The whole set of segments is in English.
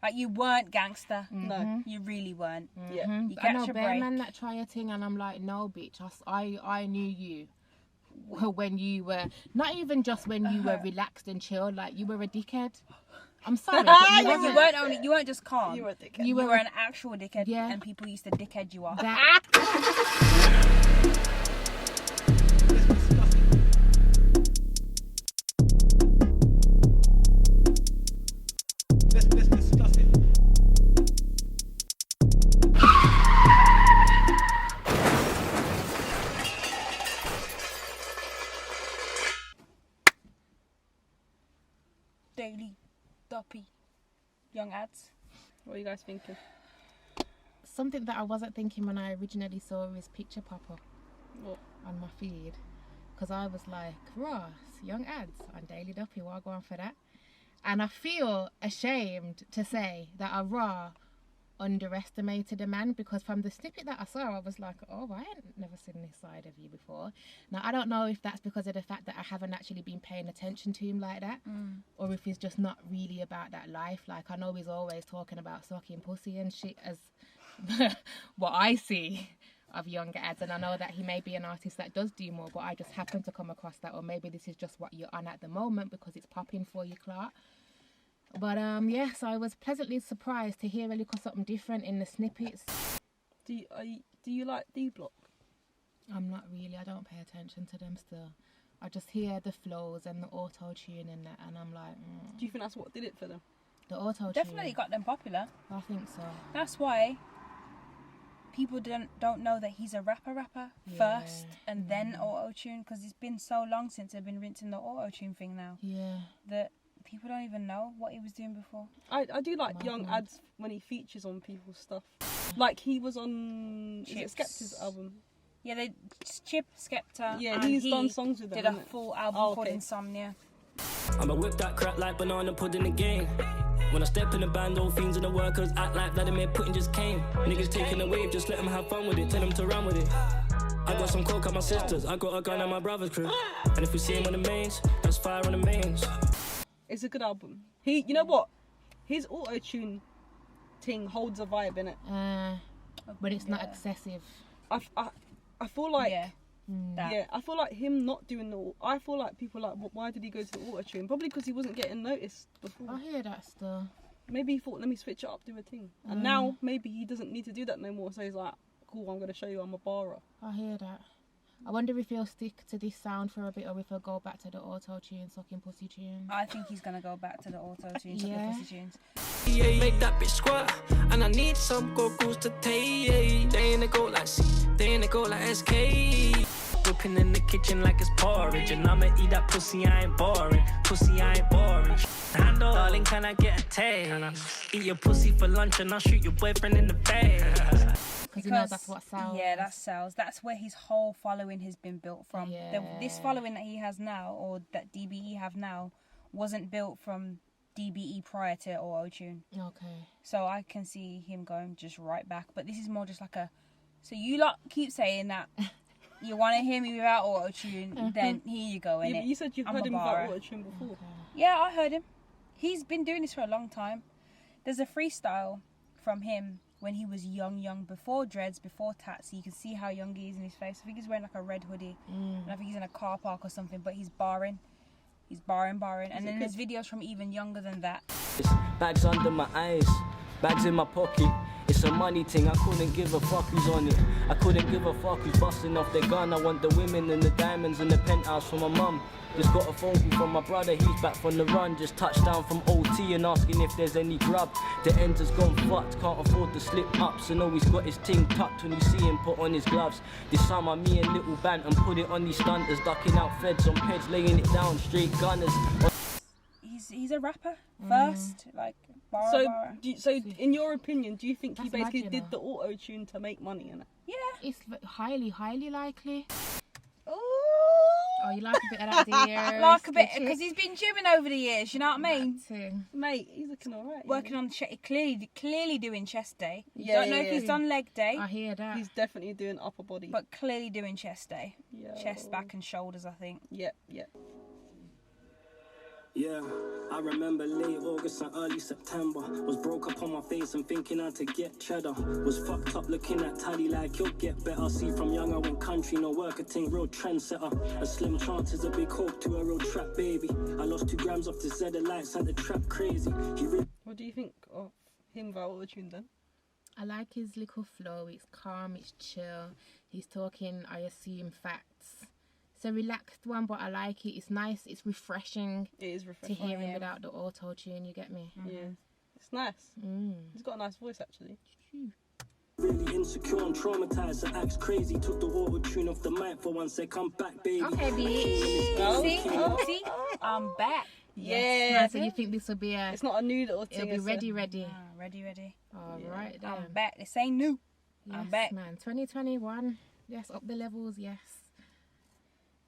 Like, you weren't gangster. No. You really weren't. Yeah. You I know catch a bare break. men that try a thing, and I'm like, no, bitch. I knew you when you were not even just when you were relaxed and chill. Like, you were a dickhead. I'm sorry, but you wasn't. You weren't just calm. You were a dickhead. You were an actual dickhead, Yeah. and people used to dickhead you off. Let's discuss it. Daily, Duppy, Young Adz. What are you guys thinking? Something that I wasn't thinking when I originally saw his picture pop up What? on my feed, because I was like, Ross, Young Adz on Daily Duppy, what I go on for that? And I feel ashamed to say that I underestimated a man, because from the snippet that I saw, I was like, oh, I ain't never seen this side of you before. Now, I don't know if that's because of the fact that I haven't actually been paying attention to him like that, or if he's just not really about that life. Like, I know he's always talking about sucking pussy and shit as what I see of Young Adz, and I know that he may be an artist that does do more, but I just happen to come across that, or maybe this is just what you're on at the moment because it's popping for you, Clark. But yeah, so I was pleasantly surprised to hear a little something different in the snippets. Do you like D-Block? I'm not really, I don't pay attention to them still. I just hear the flows and the auto-tune and that, and I'm like, Do you think that's what did it for them? The auto-tune. Definitely got them popular. I think so. That's why people don't know that he's a rapper first and then auto-tune, because it's been so long since they've been rinsing the auto-tune thing now. Yeah. That people don't even know what he was doing before. I do like Young Adz when he features on people's stuff. Like, he was on Skepta's album. Yeah, they Chip, Skepta. Yeah, and he's done songs with them. Did a hasn't it? full album called Insomnia. I'ma whip that crap like banana pudding again. When I step in the band, all fiends and the workers act like Vladimir Putin just came. Niggas taking the wave, just let them have fun with it, tell them to run with it. I got some coke at my sister's, I got a gun at my brother's crib. And if we see him on the mains, that's fire on the mains. It's a good album. You know what? His auto-tune thing holds a vibe in it. But it's not excessive. I feel like... Yeah. I feel like him not doing I feel like people are like, why did he go to the auto-tune? Probably because he wasn't getting noticed before. I hear that still. Maybe he thought, let me switch it up, do a thing. And now, maybe he doesn't need to do that no more. So he's like, cool, I'm going to show you I'm a barer. I hear that. I wonder if he'll stick to this sound for a bit, or if he'll go back to the auto-tune, sucking pussy tune. I think he's going to go back to the auto-tune, Yeah. pussy tunes. Yeah, make that bitch squat, and I need some goggles to take. They ain't a go like C, they ain't a go like SK. Whipping in the kitchen like it's porridge, and I'ma eat that pussy, I ain't boring. Pussy, I ain't boring. Handle, darling, can I get a taste? Eat your pussy for lunch, and I'll shoot your boyfriend in the face. Because he knows that's what sells. Yeah, that sells. That's where his whole following has been built from. Yeah. This following that he has now, or that DBE have now, wasn't built from DBE prior to auto-tune. Okay. So I can see him going just right back. But this is more just like a... So you lot keep saying that you want to hear me without auto-tune, then here you go, Yeah, innit? but you said you've I'm heard a him without barer. auto-tune before. Yeah, I heard him. He's been doing this for a long time. There's a freestyle from him when he was young, before dreads, before tats. So you can see how young he is in his face. I think he's wearing like a red hoodie. And I think he's in a car park or something, but he's barring. He's barring. And then there's videos from even younger than that. Bags under my eyes, bags in my pocket. It's a money thing, I couldn't give a fuck who's on it. I couldn't give a fuck who's busting off their gun. I want the women and the diamonds and the penthouse for my mum. Just got a phone call from my brother, he's back from the run. Just touched down from OT and asking if there's any grub. The ends has gone fucked, can't afford to slip up. So know he's got his ting tucked when you see him put on his gloves. This summer me and Little Bant and put it on these stunters. Ducking out feds on peds, laying it down, straight gunners. He's a rapper first, like bar. So in your opinion, do you think he That's basically mad, you did know. the auto-tune to make money in it? Yeah. It's highly likely. Ooh. Oh, you like a bit of that, dear? Like a bit, because he's been gymming over the years, you know what I mean? Mate, he's looking alright. Working on clearly doing chest day. Yeah, Don't know if yeah. he's done leg day, I hear that. He's definitely doing upper body. but clearly doing chest day. Yo. Chest, back and shoulders, I think. Yeah. Yeah, I remember late August and early September. Was broke up on my face and thinking how to get cheddar. Was fucked up looking at tally like you'll get better. See from young I went country, no work a thing, real trendsetter. A slim chance is a big hope to a real trap baby. I lost 2 grams off the Zed lights and the trap crazy. What do you think of him without auto-tune then? I like his little flow. It's calm, it's chill. He's talking, I assume, facts. It's a relaxed one, but I like it. It's nice. It's refreshing. It is refreshing. To hear him without the auto-tune, you get me? Yeah. It's nice. He's got a nice voice, actually. Really insecure and traumatized, so acts crazy. Took the auto-tune off the mic for 1 sec. I'm back, baby. Okay, bitch. See? I'm back. Yeah. So you think this will be a... It's not a new little thing. It'll be ready. Ready. All right, then. I'm back. This ain't new. Yes, I'm back. Man. 2021. Yes, up the levels, yes.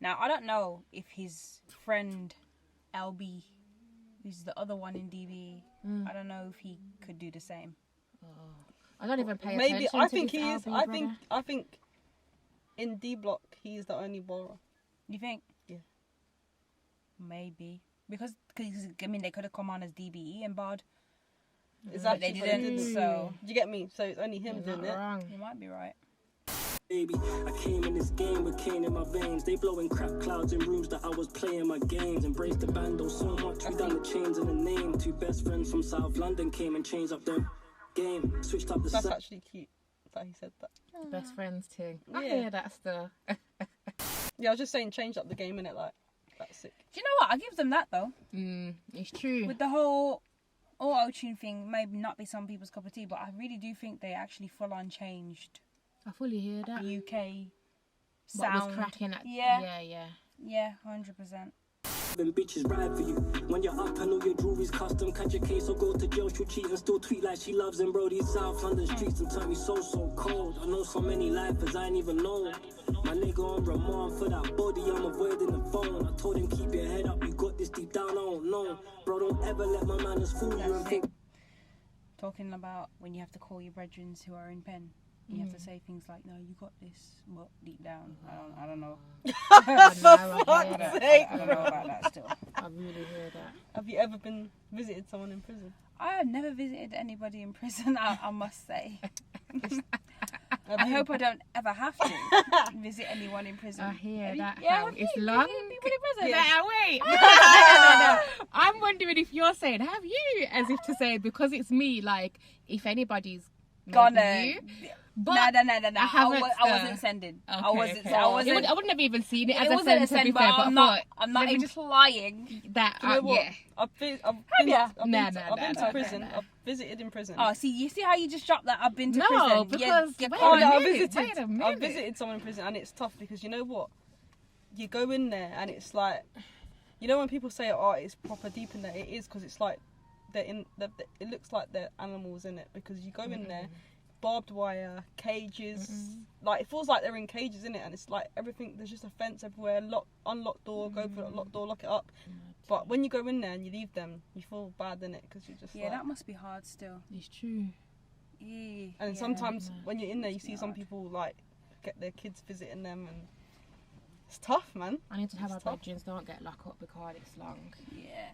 Now, I don't know if his friend LB, who's the other one in DB, I don't know if he could do the same. I don't even pay Maybe. attention I to think this he is. LB I think in D Block he's the only borrower. You think? Yeah. Maybe. Because I mean, they could have come on as DBE and Bod. Exactly. But they didn't, so... Do you get me? So it's only him You're doing not it. wrong. You might be right. Baby, I came in this game with cane in my veins. They blowing crap clouds in rooms that I was playing my games. Embraced the bando so much, we done the chains in the name. 2 best friends from South London came and changed up their game. Switched up the That's actually cute that he said that. Best friends too. I Yeah. hear that still. Yeah, I was just saying change up the game, innit? Like, that's sick. Do you know what? I give them that, though. It's true. With the whole auto-tune thing, maybe not be some people's cup of tea, but I really do think they actually full-on changed I fully hear that. UK What sound. was cracking at... Yeah. Yeah. 100%. Them bitches ride for you. When you're up and all your jewelry's custom, catch a case or go to jail, she'll cheat and still tweet like she loves him, bro. These South London streets and turn me so cold. I know so many lifers I ain't even know. My nigga on remand for that body, I'm avoiding the phone. I told him keep your head up, you got this deep down, I don't know. Bro, don't ever let my manners fool you and think. Talking about when you have to call your brethren who are in pen. You have to say things like, "No, you got this," but deep down, I don't know. I I don't know about that still. I really hear that. Have you ever been visited someone in prison? I have never visited anybody in prison. I must say. Have I you? hope I don't ever have to visit anyone in prison. I hear that. Yeah, how have it's you long. visited people in prison? Yeah. Wait. No. I'm wondering if you're saying, have you? As if to say, because it's me, like, if anybody's Gonna. you. But No. I wasn't sending. I wasn't. Okay. I wasn't. I wouldn't have even seen it as It a wasn't a send, to be send, but fair, I'm but not let me just lying. that Do you know what? yeah. I've been No, to prison. no. I've visited in prison. Oh, you see how you just dropped that? I've been to No, prison. because you wait Oh, a no, minute, wait a I minute. visited someone in prison, and it's tough because you know what? You go in there and it's like, you know when people say, "Oh, it's proper deep in there," it is because it's like they're in. It looks like they're animals in it because you go in there, barbed wire, cages. Like it feels like they're in cages in it, and it's like everything. There's just a fence everywhere. Unlocked door. Go for the locked door. Lock it up. But when you go in there and you leave them, you feel bad in it because you're just Yeah, like, that must be hard still. It's true. Yeah. And yeah. sometimes when you're in there, you see some people like get their kids visiting them, and it's tough, man. I need to have It's our tough. bedrooms don't get locked up because it's long. Yeah.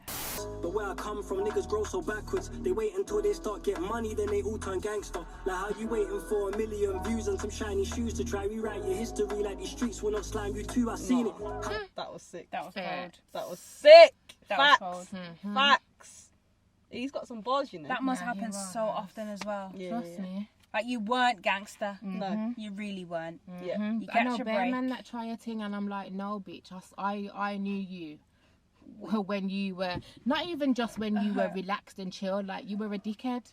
But where I come from, niggas grow so backwards. They wait until they start getting money, then they all turn gangster. Like how you waiting for 1 million views and some shiny shoes to try rewrite your history like these streets will not slime you too. I seen it. That was sick. That was Fair. cold. That was sick. That Facts. was cold. Facts. He's got some bars, you know. That must Yeah, he happen so was. often as well. yeah, Trust yeah. me. Like you weren't gangster. No. You really weren't. Yeah. You I catch know a bare break. men that try a thing and I'm like, no, bitch. I knew you when you were not even just when you were relaxed and chilled. Like you were a dickhead.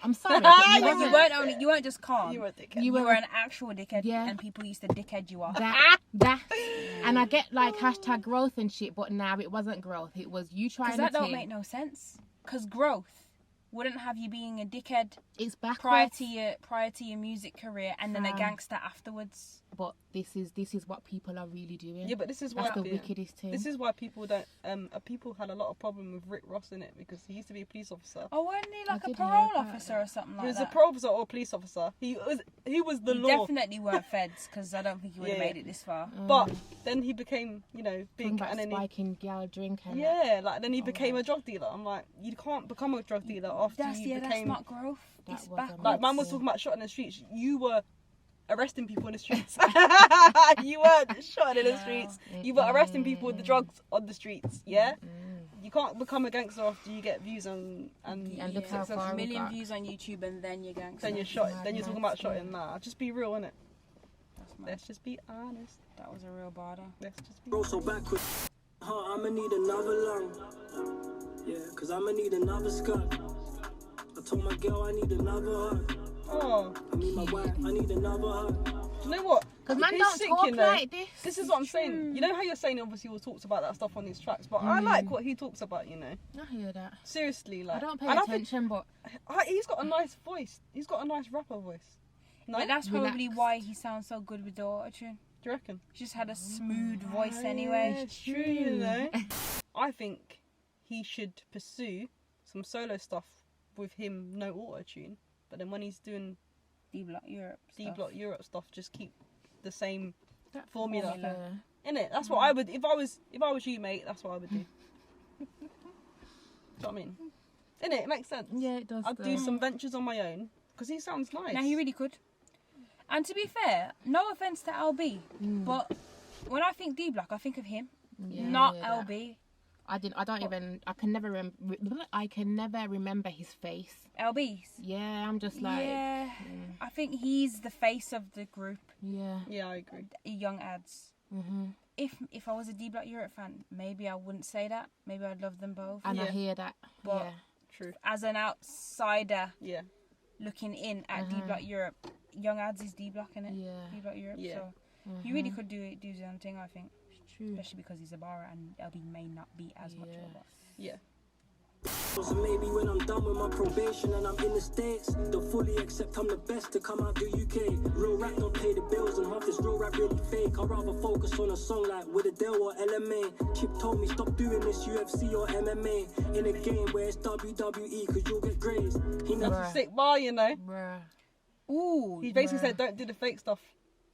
I'm sorry. but you wasn't. You weren't just calm. You were a dickhead. You were an actual dickhead. Yeah. And people used to dickhead you off. that and I get like hashtag growth and shit, but now it wasn't growth. It was you trying Because to that don't thing. make no sense. Because growth wouldn't have you being a dickhead It's backwards. prior to your music career and then a Fam. gangster afterwards. But this is what people are really doing. Yeah, but this is why That's the wickedest thing. this is why people don't. People had a lot of problem with Rick Ross in it because he used to be a police officer. Oh, wasn't he like I a did hear parole about officer that. or something like He was that? a parole officer or a police officer. He was the He law. definitely weren't feds because I don't think he would have Yeah. made it this far. But then he became, big, Talking about and then he, spiking gal drink and then he became a drug dealer. I'm like, you can't become a drug dealer after That's you that's became. not growth. That It's was backwards. Like, man was Yeah. talking about shot in the streets. You were arresting people in the streets. You weren't shot in the streets. You were arresting people with the drugs on the streets. Yeah. You can't become a gangster after you get views and look how success. far A we million got. views on YouTube and then you're gangster. Then you're shot. Mad, Then you're mad talking about stuff. shotting. Nah, just be real, innit? That's mad. Let's just be honest. That was a real barter. Let's just be. Bro, so backwards. I'ma need another lung. Yeah, cause I'ma need another skirt. I told my girl I need another hug. Oh, I need my wife, I need another hug. do you know what? Because man He's don't sick, talk you know. like this. This is what I'm saying. You know how you're saying obviously he talks about that stuff on his tracks, but I like what he talks about. I hear that. Seriously, like I don't pay and I think- attention, but he's got a nice voice. He's got a nice rapper voice. No, But that's probably Relaxed. why he sounds so good with the auto-tune. do you reckon? He just had a smooth voice Yeah, anyway. it's true, you know. I think he should pursue some solo stuff with him, no auto tune. But then when he's doing D-Block Europe D stuff. Block Europe stuff, just keep the same that formula. formula. Innit? That's what I would. If I was you, mate, that's what I would do. Do you know what I mean? Innit? It makes sense. Yeah, it does. I'd do some ventures on my own because he sounds nice. No, he really could. And to be fair, no offense to LB, but when I think D-Block, I think of him, not LB. I can never remember his face. LB's. Yeah, I'm just like, Yeah, I think he's the face of the group, yeah. Yeah, I agree. Young Adz. If I was a D-Block Europe fan, maybe I wouldn't say that. Maybe I'd love them both. And I Yeah. hear that. But- Yeah. True. As an outsider Yeah. looking in at D-Block Europe, Young Adz is D-Block, innit? Yeah. D-Block Europe, Yeah. so he really could do his own thing, I think. True. Especially because he's a barra and LB may not be as much of a boss. Yeah. So maybe when I'm done with my probation and I'm in the States, they'll fully accept I'm the best to come out the UK. Real rap don't pay the bills and half this real rap really fake. I'd rather focus on a song like With a Deal or LMA. Chip told me stop doing this UFC or MMA. In a game where it's WWE cause you'll get grazed. He never Bruh. Sick bar, you know. Bruh. Ooh, He basically said, "Don't do the fake stuff.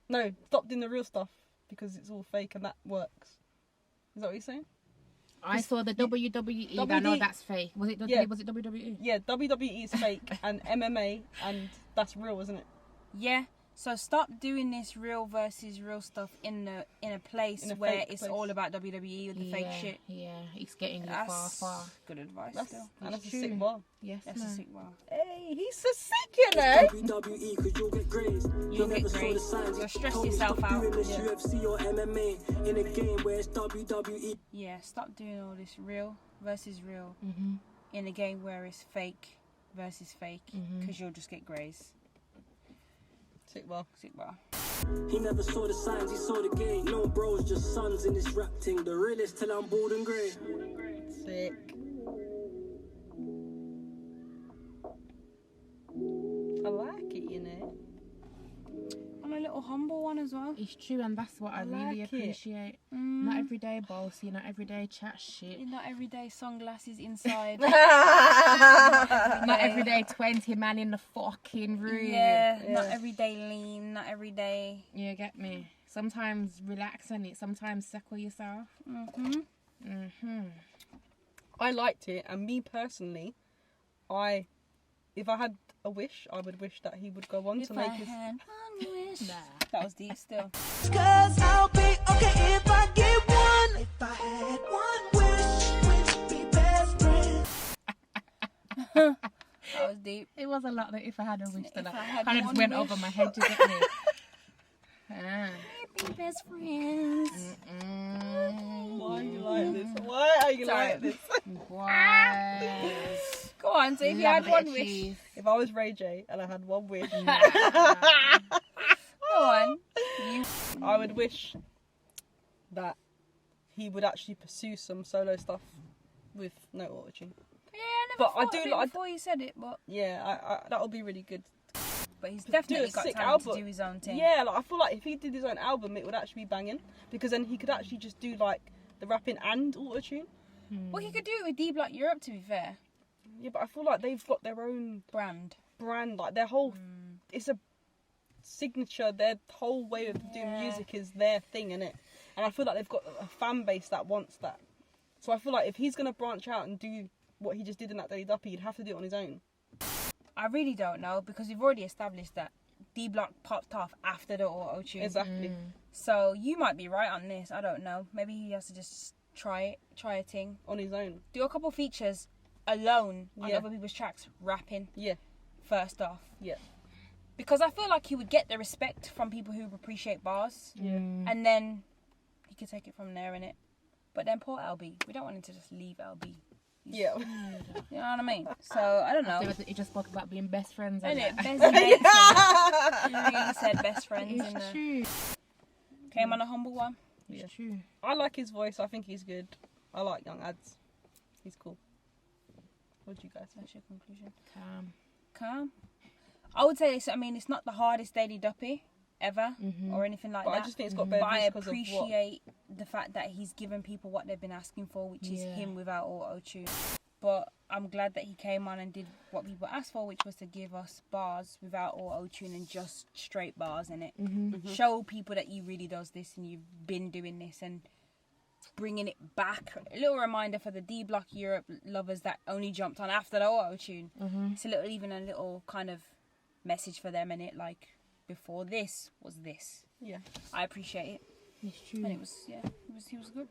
No, stop doing the real stuff because it's all fake and that works." Is that what he's saying? I saw the WWE. I know WD that's fake. Was it? Yeah. Was it WWE? Yeah, WWE is fake and MMA and that's real, isn't it? yeah. So stop doing this real versus real stuff in a place In a where fake it's place. all about WWE with the fake shit. Yeah, it's getting you That's far. good advice. That's Still, and that's a true. sick bar. Yes, that's a man. sick bar. Hey, he's so sick, you know. WWE cause you'll get grazed. You'll He get never saw the grazed. signs. You'll He stress told me yourself stop out. doing this Yeah. UFC or MMA. In a game where it's WWE. Yeah, stop doing all this real versus real Mhm. in a game where it's fake versus fake because you'll just get grazed. Sick bar. Sick bar. He never saw the signs, he saw the gate. No bros, just sons in this rap thing. The realest till I'm bald and grey. Sick. I like it, you know. I'm a little humble one as well. It's true, and that's what I really like it. appreciate. Not everyday bossy, not everyday chat shit. Not everyday sunglasses inside. Not everyday 20 man in the fucking room. Yeah, not everyday lean, not everyday. You get me? Sometimes relax on it, sometimes settle yourself. I liked it, and me personally, if I had a wish, I would wish that he would go on to make his. had one wish. Nah. That was deep still. Cause I'll be okay if I get one. If I had one wish, we'd be best friends. That was deep. It was a lot that if I had a wish that If I I had kind of one just went wish. over my head, you get me? Be best friends. Why are you like this? Why are you Sorry. like this? Why? Go on, so if you Love had a bit one of wish, cheese. If I was Ray J and I had one wish, go on. I would wish that he would actually pursue some solo stuff with no auto-tune. Yeah, never But I thought do of it like- before you said it, but that'll be really good. he's Do definitely a got sick time album. to do his own thing. Yeah, like I feel like if he did his own album, it would actually be banging because then he could actually just do like the rapping and auto-tune. Well, he could do it with D Block Europe, to be fair. Yeah, but I feel like they've got their own Brand. brand, like their whole, it's a signature. Their whole way of doing music is their thing, innit? And I feel like they've got a fan base that wants that. So I feel like if he's gonna branch out and do what he just did in that Daily Duppy, he'd have to do it on his own. I really don't know because we've already established that D Block popped off after the auto-tune. Exactly. So you might be right on this. I don't know. Maybe he has to just try a thing. On his own. Do a couple features alone on Yeah. other people's tracks, rapping Yeah. first off. Yeah. Because I feel like he would get the respect from people who appreciate bars, and then he could take it from there, innit? But then poor LB, we don't want him to just leave LB. Yeah. You know what I mean? So I don't know. He just spoke about being best friends. And Innit? that. Best mates. He really said best friends in It's there. true. Came on a humble one. Yeah. It's true. I like his voice. I think he's good. I like Young Adz. He's cool. What do you guys think? That's your conclusion. Calm. I would say, it's not the hardest Daily Duppy ever or anything like But that. I just think it's got better But I views because of what. appreciate the fact that he's given people what they've been asking for, which is Yeah. him without auto-tune. But I'm glad that he came on and did what people asked for, which was to give us bars without auto-tune and just straight bars in it. Show people that you really does this and you've been doing this and bringing it back. A little reminder for the D Block Europe lovers that only jumped on after the auto-tune. It's a little kind of message for them in it, like before this was this. Yeah. I appreciate it. It's true. And it was he was good.